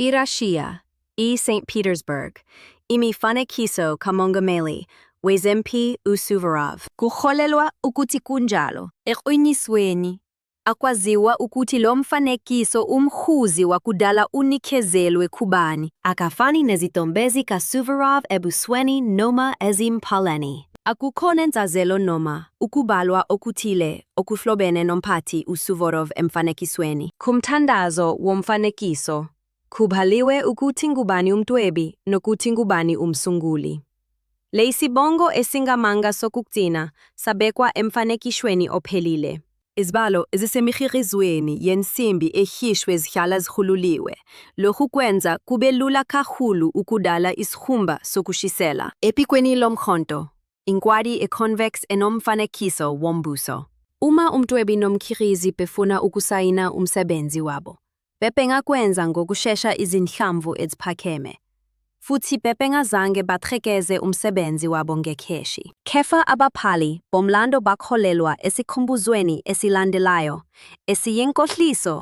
Irashia, St. Petersburg, imifanekiso kamongameli, wezempi usuvarov. Kukholelwa ukuthi kunjalo. Eqinisweni, akwaziwa ukuthi lo mfanekiso umkhuzi wakudala unikezelwe kubani. Akafani nezitombezi kaSuvorov ebusweni noma ezimpaleni. Akukho nenzazelo noma ukubalwa okuthile okuhlobene nomphathi uSuvorov emfanekisweni. Kumthandazo womfanekiso, kubhaliwe ukuthi ngubani umdwebi nokuthi ngubani umsunguli. Le isibongo esingamanga sokugcina sabekwa emfanekishweni ophelile. Izibalo ezisemihirizweni yensimbi ehishwe zihlala zihululiwe. Lokhu kwenza kube lula kakhulu ukudala isikhumba sokushisela. Epikweni lomkhonto, inkwadi e-convex enomfanekiso wombuso. Uma umdwebi nomkhirizi befuna ukusayina umsebenzi wabo, bebengakwenza ngokushesha izinhlamvu eziphakeme, futhi bebengazange batrekeze umsebenzi wabo ngekheshi. Kepha abapali bomlando bakholelwa esikhumbuzweni esilandelayo, esiyinkohliso